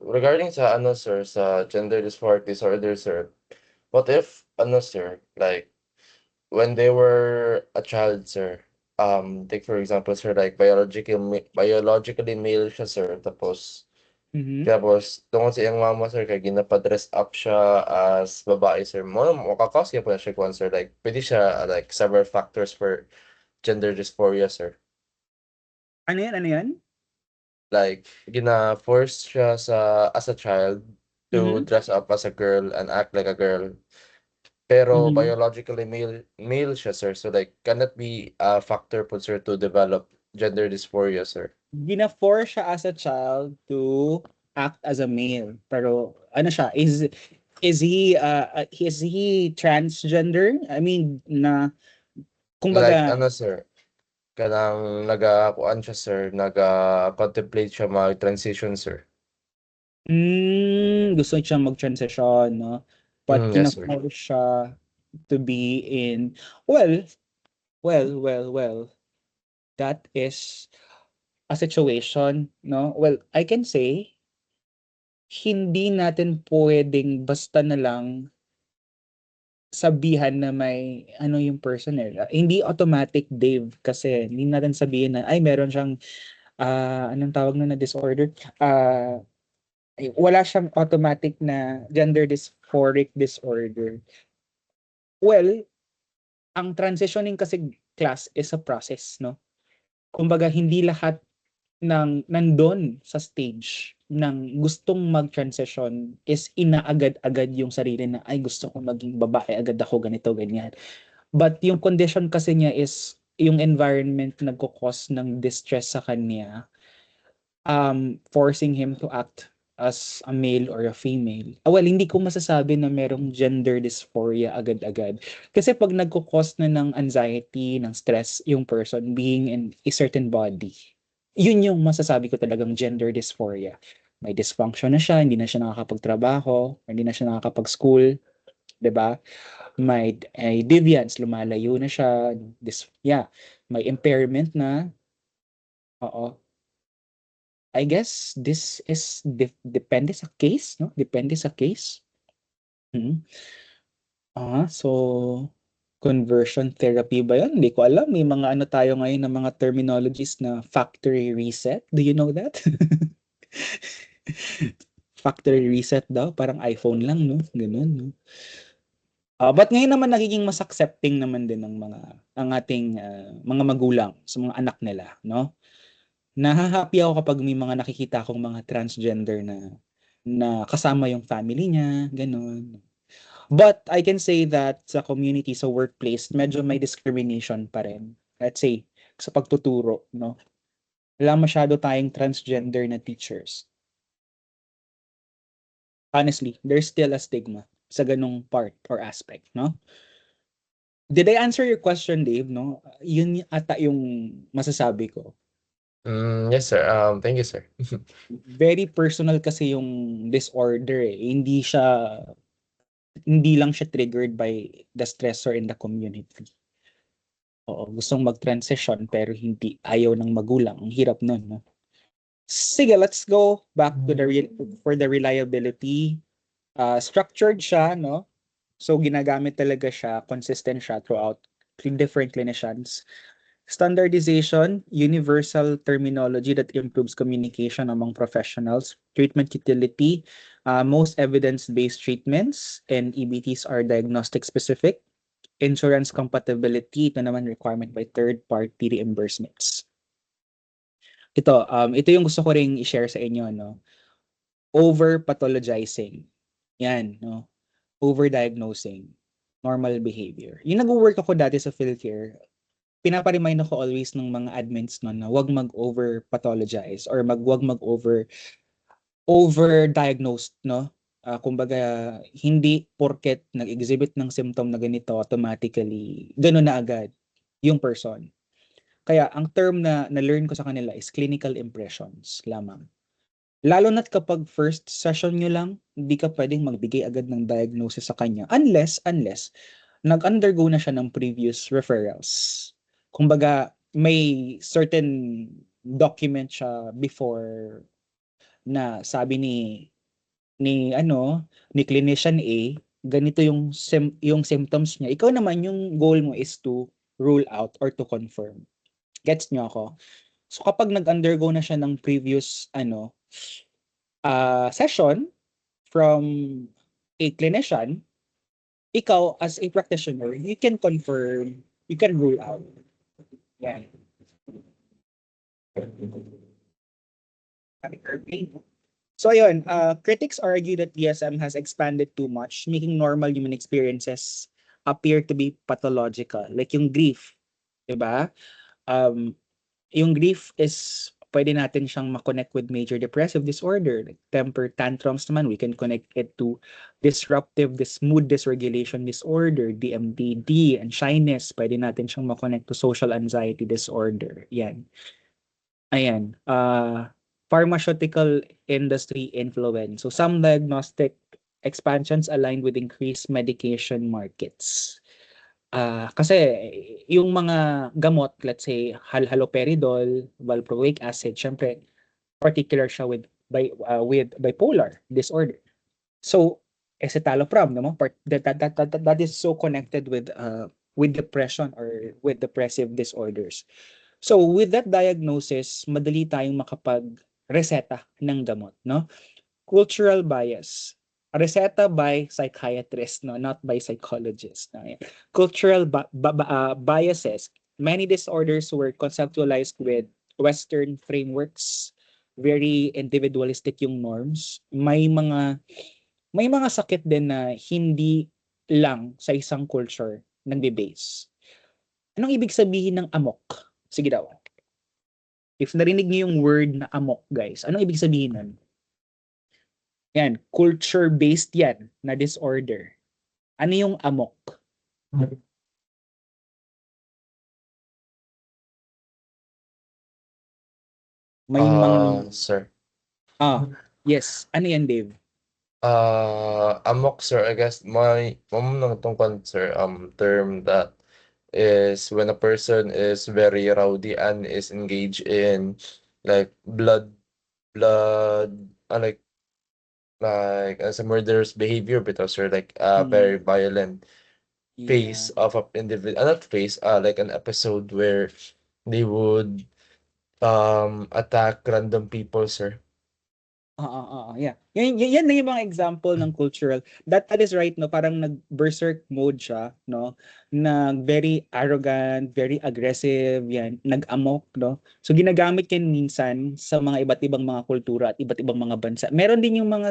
Regarding sa sir, sa gender dysphoric disorder, sir, what if sir, like when they were a child, sir, take for example, sir, like biologically male siya, sir, tapos Mhm. tungkol sa iyang mama, sir, kay ginapa-dress up siya as babae, sir, makakause po na siya kung sir, like pwede siya like several factors for gender dysphoria, sir. Ano yan? Ano yan? Like gina-force siya as a child to Mhm. dress up as a girl and act like a girl. Pero Mhm. biologically male siya, sir. So like cannot be a factor po, sir, to develop gender dysphoria, sir. Gina-force siya as a child to act as a male. Pero ano siya? Is he transgender? I mean, Like kumbaga, sir, kanang nagakuan siya, sir, naga-contemplate siya mag-transition, sir. gusto siya mag-transition, no? But Yes, sir. kina-force siya to be in, well, well, that is a situation, no? Well, I can say, hindi natin pwedeng basta na lang sabihan na may yung person Hindi automatic, Dave, kasi hindi natin sabihin na, ay, meron siyang, anong tawag na disorder? Wala siyang automatic na gender dysphoric disorder. Well, ang transitioning kasi class is a process, no? Kumbaga, hindi lahat ng nandun sa stage ng gustong mag-transition is inaagad-agad yung sarili na, ay, gusto ko maging babae agad ako, ganito, ganyan. But yung condition kasi niya is yung environment nagko-cause ng distress sa kanya, forcing him to act as a male or a female. Well, hindi ko masasabi na merong gender dysphoria agad-agad. Kasi pag nagko-cause na ng anxiety, ng stress, yung person being in a certain body, yun yung masasabi ko talagang gender dysphoria. May dysfunction na siya, hindi na siya nakakapagtrabaho, hindi na siya nakakapag-school, 'di ba? May deviance, lumalayo na siya, may impairment na. Oo. I guess this is depende sa case, no? Depende sa case. Mm. So conversion therapy ba 'yun? Hindi ko alam. May mga tayo ngayon na mga terminologies na factory reset. Do you know that? Factory reset daw, parang iPhone lang, no? Gano'n, no? But ngayon naman nagiging mas accepting naman din ang ating mga magulang sa mga anak nila, no? Naha-happy ako kapag may mga nakikita akong mga transgender na kasama yung family niya, gano'n. But I can say that sa community, sa workplace, medyo may discrimination pa rin. Let's say, sa pagtuturo, no? Wala masyado tayong transgender na teachers. Honestly, there's still a stigma sa ganung part or aspect, no? Did I answer your question, Dave, no? Yun ata yung masasabi ko. Yes, sir. Thank you, sir. Very personal kasi yung disorder eh. Hindi lang siya triggered by the stressor in the community. Oo, gustong mag-transition pero hindi, ayaw ng magulang. Ang hirap nun, no? Sige, let's go back to for the reliability. Structured siya, no? So ginagamit talaga siya, consistent siya throughout different clinicians. Standardization, universal terminology that improves communication among professionals. Treatment utility, most evidence-based treatments and EBTs are diagnostic specific. insurance compatibility, ito naman requirement by third-party reimbursements. Ito yung gusto ko ring i-share sa inyo, no? Over-pathologizing. Yan, no? Over-diagnosing. Normal behavior. Yung nag-work ako dati sa PhilCare, pinapa-remind ako always ng mga admins no, na wag mag-over-pathologize or wag over-diagnose, no? Kumbaga, hindi porket nag-exhibit ng symptom na ganito, automatically, gano'n na agad yung person. Kaya ang term na na-learn ko sa kanila is clinical impressions lamang. Lalo na't kapag first session nyo lang, hindi ka pwedeng magbigay agad ng diagnosis sa kanya unless nag-undergo na siya ng previous referrals. Kumbaga, may certain document siya before na sabi ni clinician A, ganito yung symptoms niya. Ikaw naman yung goal mo is to rule out or to confirm. Gets niyo ako? So kapag nag-undergo na siya ng previous session from a clinician, ikaw as a practitioner, you can confirm, you can rule out. Yan. So ayun, critics argue that DSM has expanded too much, making normal human experiences appear to be pathological. Like yung grief, 'di ba? Yung grief is pwede natin siyang ma-connect with major depressive disorder. Like temper tantrums naman, we can connect it to mood dysregulation disorder, DMDD, and shyness. Pwede natin siyang ma-connect to social anxiety disorder. Yan. Ayan. Pharmaceutical industry influence. So some diagnostic expansions aligned with increased medication markets. Kasi yung mga gamot, let's say haloperidol, valproic acid, syempre particular siya with bipolar disorder. So escitalopram, no? That is so connected with depression or with depressive disorders. So with that diagnosis, madali tayong makapag-reseta ng gamot, no? Cultural bias. Reseta by psychiatrist, no, not by psychologist. No? Cultural biases. Many disorders were conceptualized with Western frameworks. Very individualistic yung norms. May mga sakit din na hindi lang sa isang culture nagbe-base. Anong ibig sabihin ng amok? Sige daw. If narinig niyo yung word na amok, guys, anong ibig sabihin nun? Yan, culture-based yan na disorder. Ano yung amok? May mga... Sir. Yes. Ano yan, Dave? Amok, sir, I guess nang tungkol, sir, term that is when a person is very rowdy and is engaged in like like as a murderous behavior, because sir, like very violent phase of an individual, not phase, like an episode where they would attack random people, sir. Yeah. Yan na yung mga example ng cultural. That is right, no? Parang nag-berserk mode siya, no? Very arrogant, very aggressive, yan. Nag-amok, no? So ginagamit yan minsan sa mga iba't ibang mga kultura at iba't ibang mga bansa. Meron din yung mga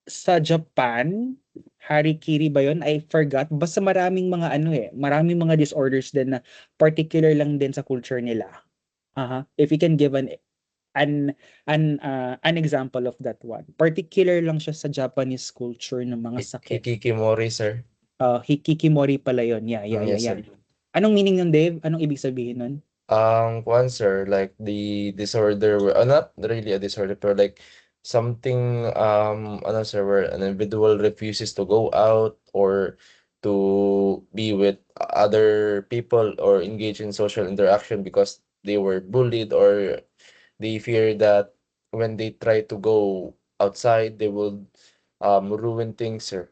sa Japan, harikiri ba yun? I forgot. Basta maraming mga maraming mga disorders din na particular lang din sa culture nila. If you can give an example of that one. Particular lang siya sa Japanese culture ng mga sakit. Hikikomori, sir. Hikikomori pala yun. Yeah. Sir. Anong meaning nun, Dave? Anong ibig sabihin nun? One, sir, like the disorder, not really a disorder, but like something, sir, where an individual refuses to go out or to be with other people or engage in social interaction because they were bullied, or they fear that when they try to go outside, they will ruin things, sir.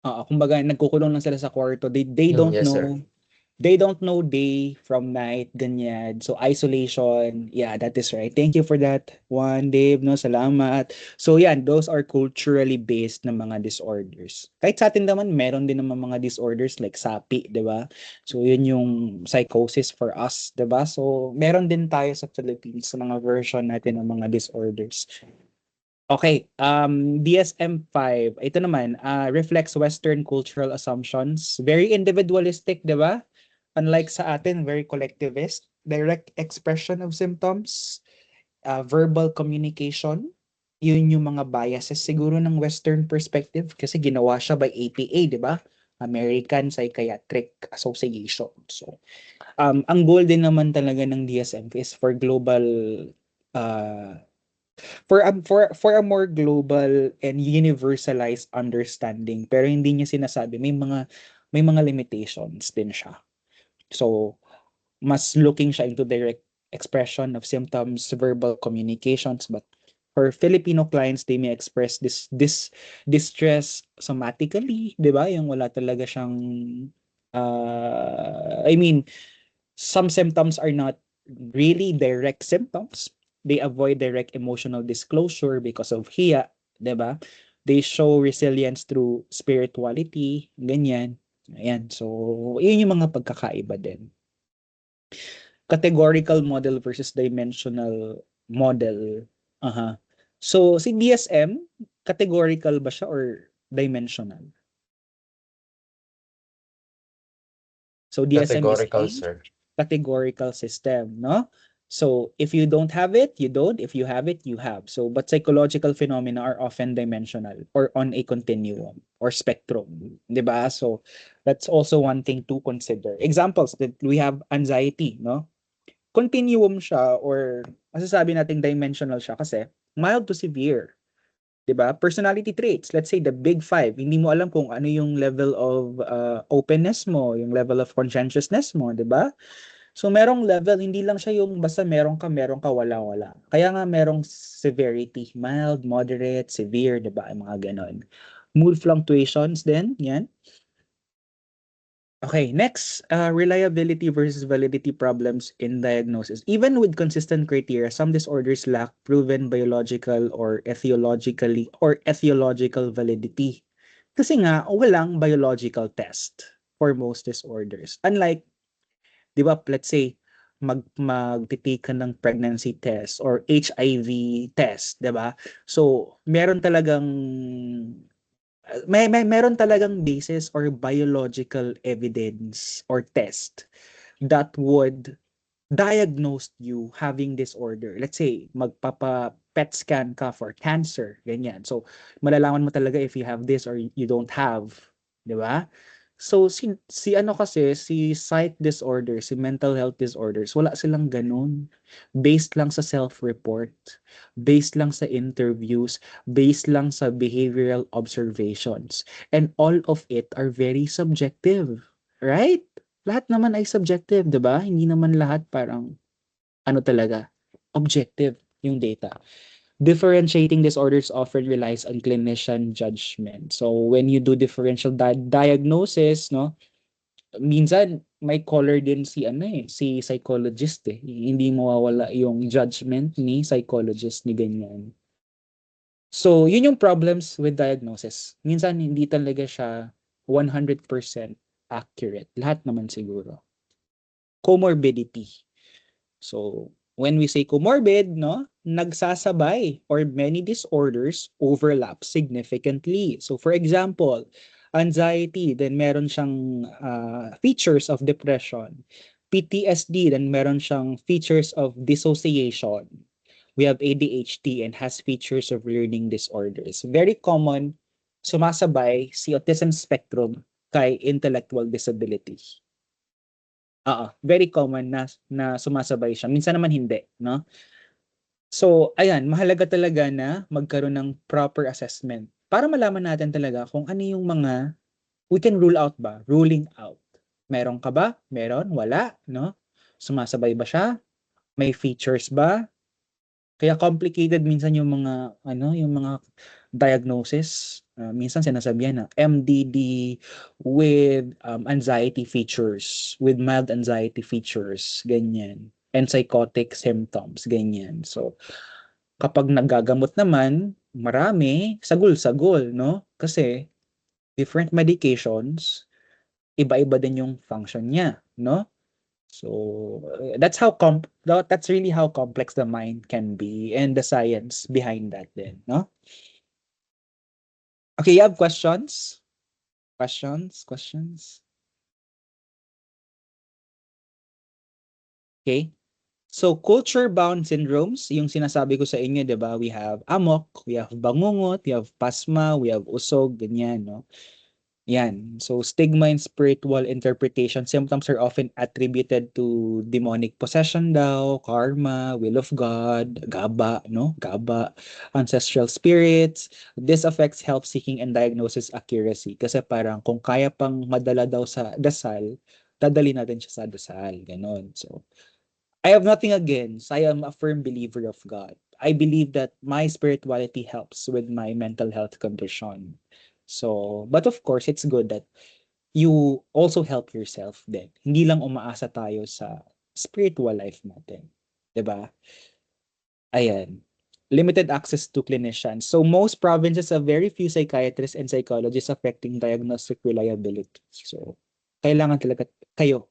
Kumbaga nagkukulong lang sila sa kwarto. They don't Yes, know. sir. They don't know day from night, ganyan. So, isolation, yeah, that is right. Thank you for that one, Dave, no? Salamat. So, yan, those are culturally based na mga disorders. Kahit sa atin naman, meron din naman mga disorders like SAPI, di ba? So, yun yung psychosis for us, di ba? So, meron din tayo sa Philippines sa mga version natin ng mga disorders. Okay, DSM-5, ito naman, reflects Western cultural assumptions. Very individualistic, di ba? Unlike sa atin, very collectivist. Direct expression of symptoms, verbal communication, yun yung mga biases siguro ng Western perspective kasi ginawa siya by APA, di ba? American Psychiatric Association. So, ang goal din naman talaga ng DSM is for global uh, for a more global and universalized understanding, pero hindi niya sinasabi, may mga limitations din siya. So mas looking siya into direct expression of symptoms, verbal communications, but for Filipino clients, they may express this distress somatically, 'di ba? Yung wala talaga siyang I mean, some symptoms are not really direct symptoms. They avoid direct emotional disclosure because of hiya, 'di ba? They show resilience through spirituality, ganyan. Ayan. So, yun yung mga pagkakaiba din. Categorical model versus dimensional model. Aha. So, si DSM, categorical ba siya or dimensional? So, DSM is Categorical, a sir. categorical system, no? So, if you don't have it, you don't. If you have it, you have. So, but psychological phenomena are often dimensional or on a continuum or spectrum, 'di ba? So, that's also one thing to consider. Examples that we have anxiety, no? Continuum siya or masasabi nating dimensional siya kasi mild to severe. 'Di ba? Personality traits, let's say the big five, hindi mo alam kung ano yung level of openness mo, yung level of conscientiousness mo, 'di ba? So merong level, hindi lang siya yung basta meron ka, wala. Kaya nga merong severity, mild, moderate, severe, 'di ba? Mga ganon. Mood fluctuations din, yan. Okay, next, reliability versus validity problems in diagnosis. Even with consistent criteria, some disorders lack proven biological or etiological validity. Kasi nga, walang biological test for most disorders. Unlike, di ba, let's say, magtitake ka ng pregnancy test or HIV test, di ba? So, meron talagang basis or biological evidence or test that would diagnose you having disorder. Let's say, magpapa-PET scan ka for cancer, ganyan. So, malalaman mo talaga if you have this or you don't have, di ba? So, si ano kasi, si psych disorder, si mental health disorders, wala silang ganun. Based lang sa self-report, based lang sa interviews, based lang sa behavioral observations. And all of it are very subjective, right? Lahat naman ay subjective, 'di ba? Hindi naman lahat parang ano talaga, objective yung data. Differentiating disorders often relies on clinician judgment. So when you do differential diagnosis, no, minsan may color din si psychologist eh. Hindi mawawala yung judgment ni psychologist ni ganyan. So, yun yung problems with diagnosis. Minsan hindi talaga siya 100% accurate. Lahat naman siguro. Comorbidity. So, when we say comorbid, no, nagsasabay or many disorders overlap significantly. So, for example, anxiety, then meron siyang features of depression. PTSD, then meron siyang features of dissociation. We have ADHD and has features of learning disorders. Very common, sumasabay si autism spectrum kay intellectual disability. Very common na sumasabay siya. Minsan naman hindi, no? So, ayan, mahalaga talaga na magkaroon ng proper assessment para malaman natin talaga kung ano yung mga we can rule out ba? Ruling out. Meron ka ba? Meron? Wala, no? Sumasabay ba siya? May features ba? Kaya complicated minsan yung mga ano, yung mga diagnosis. Minsan sinasabihan na MDD with anxiety features, with mild anxiety features, ganyan. And psychotic symptoms, ganyan. So, kapag nagagamot naman, marami, sagol-sagol, no? Kasi different medications, iba-iba din yung function niya, no? So that's really how complex the mind can be and the science behind that then, no? Okay, you have questions? Questions? Okay. So culture-bound syndromes, yung sinasabi ko sa inyo, 'di ba? We have amok, we have bangungot, we have pasma, we have usog, ganyan, no? Yan. So stigma and spiritual interpretation symptoms are often attributed to demonic possession daw, karma, will of God, gaba, no? Gaba, ancestral spirits. This affects health seeking and diagnosis accuracy. Kasi parang kung kaya pang madala daw sa dasal, dadali natin siya sa dasal. Ganon. So, I have nothing against. I am a firm believer of God. I believe that my spirituality helps with my mental health condition. So, but of course, it's good that you also help yourself din. Hindi lang umaasa tayo sa spiritual life natin. 'Di ba? Ayan. Limited access to clinicians. So most provinces have very few psychiatrists and psychologists affecting diagnostic reliability. So, kailangan talaga kayo,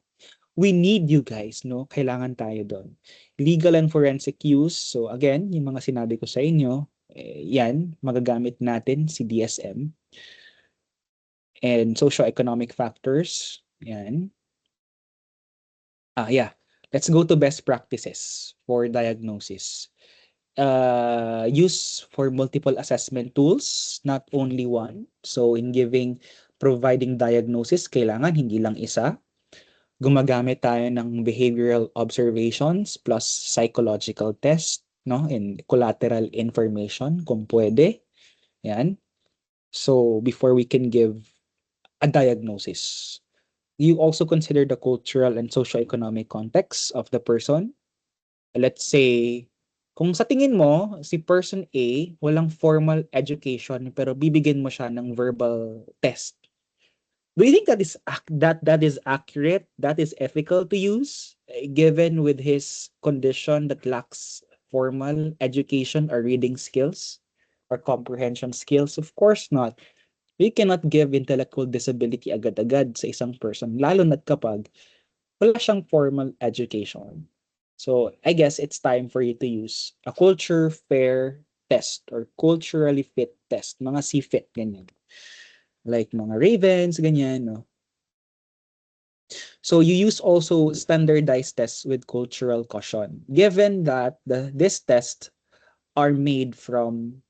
we need you guys, no? Kailangan tayo doon. Legal and forensic use. So again, yung mga sinabi ko sa inyo, yan, magagamit natin si DSM. And socio-economic factors. Yan. Yeah. Let's go to best practices for diagnosis. Use for multiple assessment tools, not only one. So in providing diagnosis, kailangan hindi lang isa. Gumagamit tayo ng behavioral observations plus psychological test, no? And collateral information kung pwede. Yan. So before we can give a diagnosis, you also consider the cultural and socio-economic context of the person. Let's say, kung sa tingin mo, si person A, walang formal education, pero bibigyan mo siya ng verbal test. Do you think that is accurate, that is ethical to use, given with his condition that lacks formal education or reading skills or comprehension skills? Of course not. We cannot give intellectual disability agad-agad sa isang person, lalo na't kapag wala siyang formal education. So, I guess it's time for you to use a culture fair test or culturally fit test, mga CFIT, ganyan. Like mga Ravens, ganyan, no? So, you use also standardized tests with cultural caution. Given that this test are made from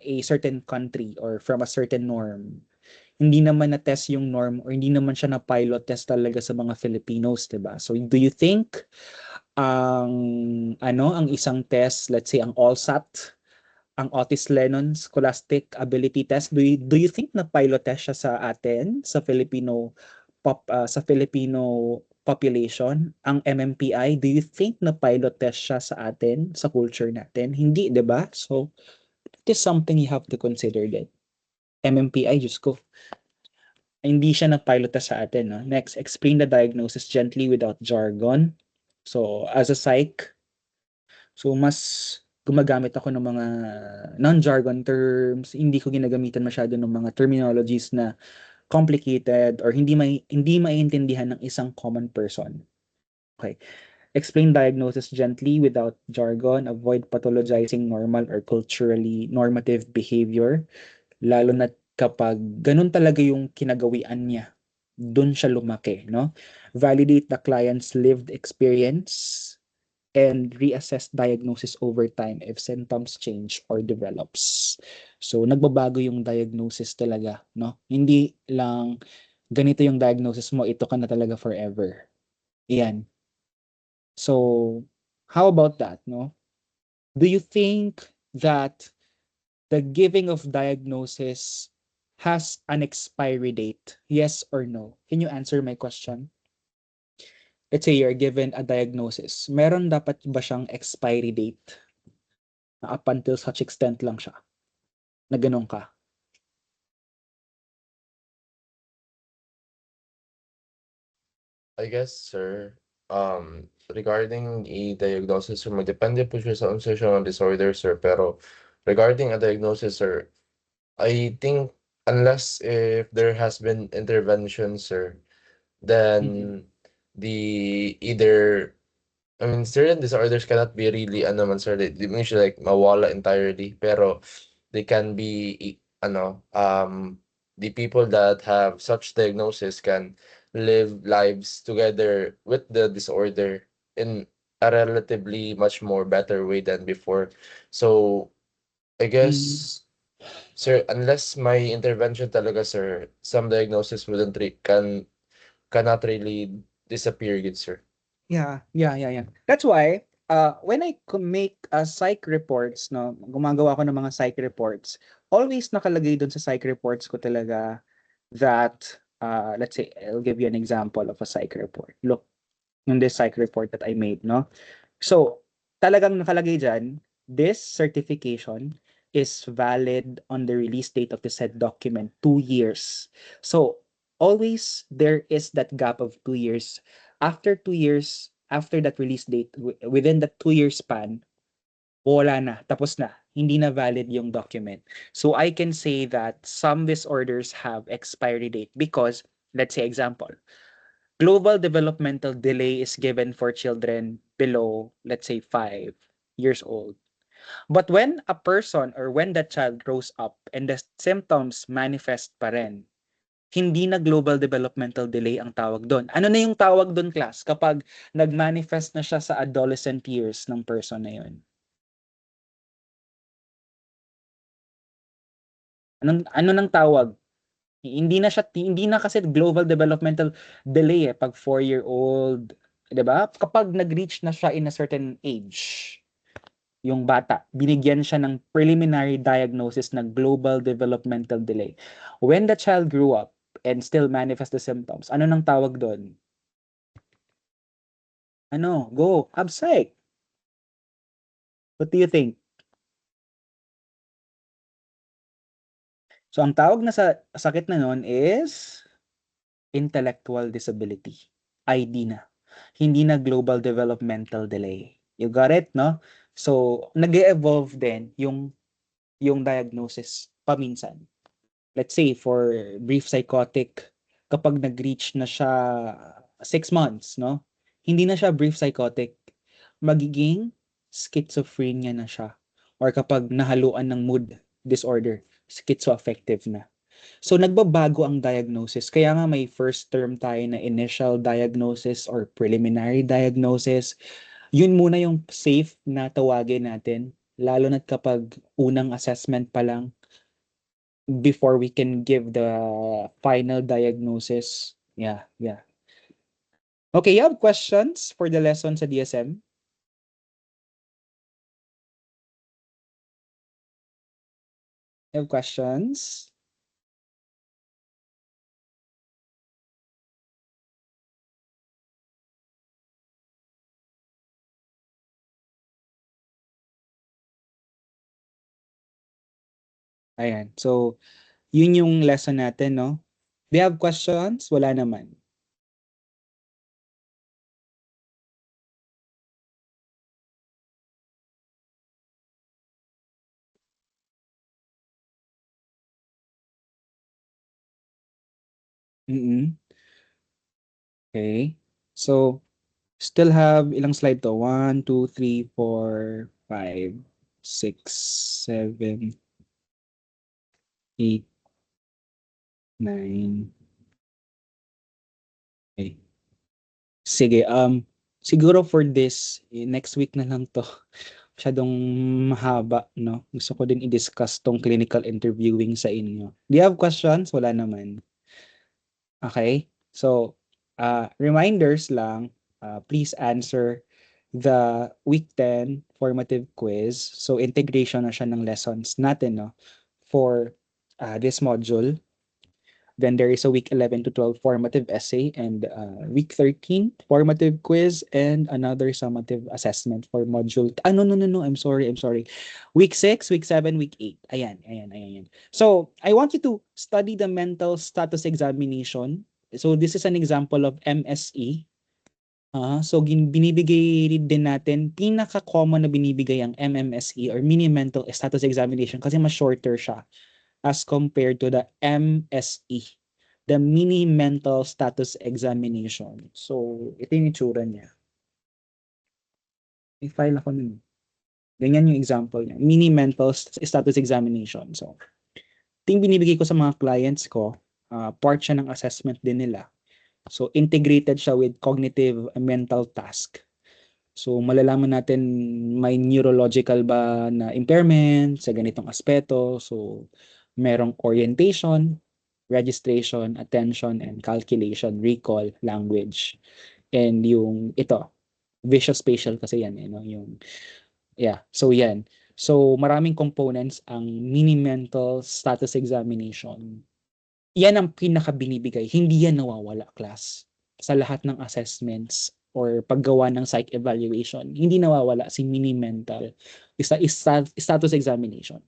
a certain country or from a certain norm, hindi naman na-test yung norm or hindi naman siya na-pilot test talaga sa mga Filipinos, 'di ba? So do you think ang ang isang test, let's say ang ALSAT, ang Otis Lennon Scholastic Ability Test, do you think na pilot test siya sa atin, sa sa Filipino population? Ang MMPI, do you think na pilot test siya sa atin, sa culture natin? Hindi, 'di ba? So it is something you have to consider din. MMPI, Diyos ko, hindi siya na-pilot sa atin. No? Next, explain the diagnosis gently without jargon. So, as a psych, so mas gumagamit ako ng mga non-jargon terms, hindi ko ginagamitan masyado ng mga terminologies na complicated or hindi maiintindihan ng isang common person. Okay. Explain diagnosis gently without jargon, avoid pathologizing normal or culturally normative behavior, lalo na kapag ganun talaga yung kinagawian niya, dun siya lumaki, no? Validate the client's lived experience and reassess diagnosis over time if symptoms change or develops. So, nagbabago yung diagnosis talaga, no? Hindi lang ganito yung diagnosis mo, ito ka na talaga forever. Yan. So, how about that, no? Do you think that the giving of diagnosis has an expiry date? Yes or no? Can you answer my question? let's say you're given a diagnosis, meron dapat ba siyang expiry date na up until such extent lang siya, na ganun ka? I guess, sir, regarding i-diagnosis, sir, magdepende po siya sa unsa siya nga disorder, sir. Pero regarding a diagnosis, sir, I think unless if there has been intervention, sir, then the either I mean, certain disorders cannot be really ano man, sir, they mean siya like mawala entirely, pero they can be the people that have such diagnosis can live lives together with the disorder in a relatively much more better way than before. So I guess, sir, unless may intervention talaga, sir, some diagnosis wouldn't cannot really disappear yet, sir. Yeah. That's why, when I make psych reports, no, gumagawa ako ng mga psych reports, always nakalagay dun sa psych reports ko talaga that, let's say, I'll give you an example of a psych report. Look, in this psych report that I made, no? So, talagang nakalagay dyan, this certification is valid on the release date of the said document, 2 years. So, always there is that gap of 2 years. After 2 years, after that release date, within that 2 year span, wala na, tapos na. Hindi na valid yung document. So, I can say that some disorders have expiry date because, let's say example, global developmental delay is given for children below, let's say, 5 years old. But when a person or when that child grows up and the symptoms manifest pa rin, hindi na global developmental delay ang tawag doon. Ano na yung tawag doon, class? Kapag nag-manifest na siya sa adolescent years ng person na yun. Ano nang tawag? Hindi na kasi global developmental delay pag 4-year-old, 'di ba? Kapag nag-reach na siya in a certain age, yung bata, binigyan siya ng preliminary diagnosis na global developmental delay. When the child grew up and still manifest the symptoms, ano nang tawag doon? Ano? Go. Absec. What do you think? So ang tawag na sa sakit na noon is intellectual disability. ID na. Hindi na global developmental delay. You got it, no? So, nag-evolve din yung diagnosis paminsan. Let's say for brief psychotic, kapag nag-reach na siya 6 months, no? Hindi na siya brief psychotic, magiging schizophrenia na siya. Or kapag nahaluan ng mood disorder, schizoaffective na. So nagbabago ang diagnosis. Kaya nga may first term tayo na initial diagnosis or preliminary diagnosis. Yun muna yung safe na tawagin natin, lalo na kapag unang assessment pa lang before we can give the final diagnosis. Yeah. Okay, you have questions for the lesson sa DSM? You have questions? Ayan. So, yun yung lesson natin, no? Do you have questions? Wala naman. Okay. So, still have ilang slide to? 1, 2, 3, 4, 5, 6, 7, 8, 9. Okay. Sige, siguro for this, next week na lang to. Masyadong mahaba, no? Gusto ko din i-discuss tong clinical interviewing sa inyo. Do you have questions? Wala naman. Okay? So, reminders lang, please answer the week 10 formative quiz. So, integration na siya ng lessons natin, no? For this module. Then there is a week 11 to 12 formative essay and week 13 formative quiz and another summative assessment for module. No. I'm sorry. Week 6, week 7, week 8. Ayan. So I want you to study the mental status examination. So this is an example of MSE. So binibigay din natin, pinaka-common na binibigay ang MMSE or Mini Mental Status Examination kasi mas shorter siya as compared to the MSE, the Mini Mental Status Examination. So, ito yung itsura niya. May file ako nun. Ganyan yung example niya. Mini Mental Status Examination. So, ito yung binibigay ko sa mga clients ko. Part siya ng assessment din nila. So, integrated siya with cognitive and mental task. So, malalaman natin may neurological ba na impairment sa ganitong aspeto. So, merong orientation, registration, attention, and calculation, recall, language. And yung ito, visuospatial kasi yan. So yan. So, maraming components ang mini mental status examination. Yan ang pinaka-binibigay. Hindi yan nawawala, class. Sa lahat ng assessments or paggawa ng psych evaluation, hindi nawawala si mini mental status examination.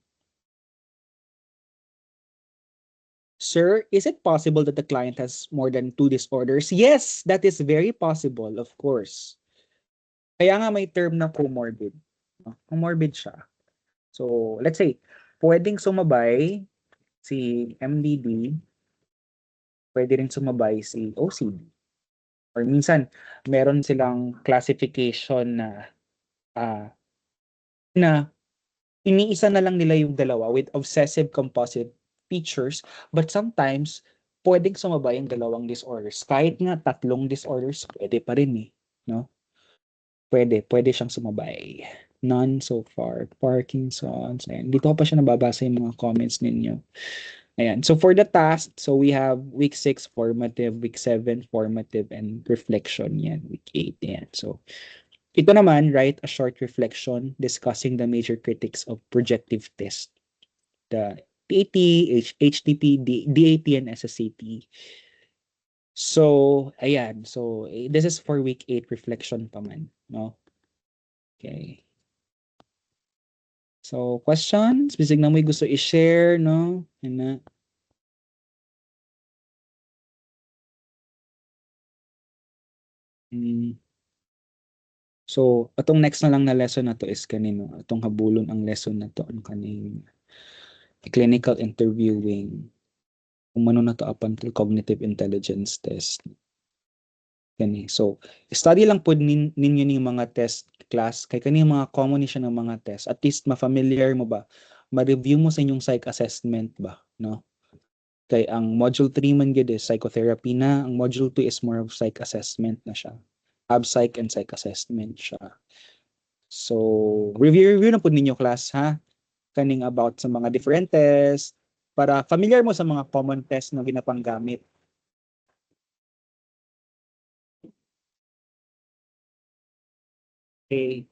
Sir, is it possible that the client has more than 2 disorders? Yes, that is very possible, of course. Kaya nga may term na comorbid. Comorbid siya. So, let's say, pwedeng sumabay si MDD, pwede rin sumabay si OCD. Or minsan, meron silang classification na iniisa na lang nila yung dalawa with obsessive compulsive features, but sometimes pwedeng sumabay ang dalawang disorders. Kahit nga 3 disorders, pwede pa rin no? Pwede siyang sumabay. None so far. Parkinson's. Ayan. Dito ko pa siya nababasa yung mga comments ninyo. Ayan. So for the task, so we have week 6 formative, week 7 formative, and reflection. Yan, week 8. Yan. So ito naman, write a short reflection discussing the major critics of projective test. The PAT, HTP, DAT, and SSAT. So, ayan. So, this is for week 8 reflection pa man, no? Okay. So, questions? Bisig na mo'y gusto i-share, no? Yan na. So, atong next na lang na lesson na to is kanino. Atong habulon ang lesson na to ang kaning clinical interviewing. Kung mano na to up until cognitive intelligence test. Kani. So, study lang po ninyo ni mga test class. Kay kani mga common siya ng mga test. At least ma-familiar mo ba? Ma-review mo sa inyong psych assessment ba? No? Kay ang module 3 man gid is psychotherapy na. Ang module 2 is more of psych assessment na siya. Psych and psych assessment siya. So, review na po ninyo class ha. Kaning about sa mga different tests para familiar mo sa mga common tests na ginapanggamit. Okay.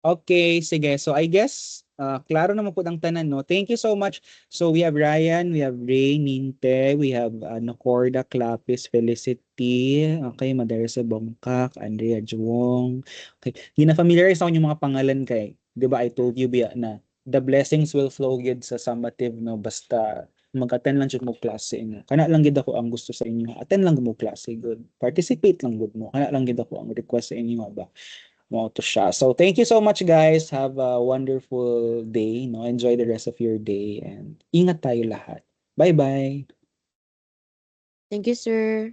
Okay, sige. So I guess klaro naman po ang tanan, no? Thank you so much. So we have Ryan, we have Ray, Ninte, we have Nocorda, Clapis, Felicity, okay, Madarisa Bongkak, Andrea Juwong. Okay, gina-familiarize ako yung mga pangalan kay, di ba I told you na the blessings will flow good sa summative, no? Basta mag-attend lang jud mo klase inyo. Kana lang gid ako ang gusto sa inyo. Attend lang mo klase, good. Participate lang gud mo. Kana lang gid ako ang request sa inyo ba. Mo to siya. So thank you so much guys. Have a wonderful day, no? Enjoy the rest of your day and ingat tayo lahat. Bye-bye. Thank you, sir.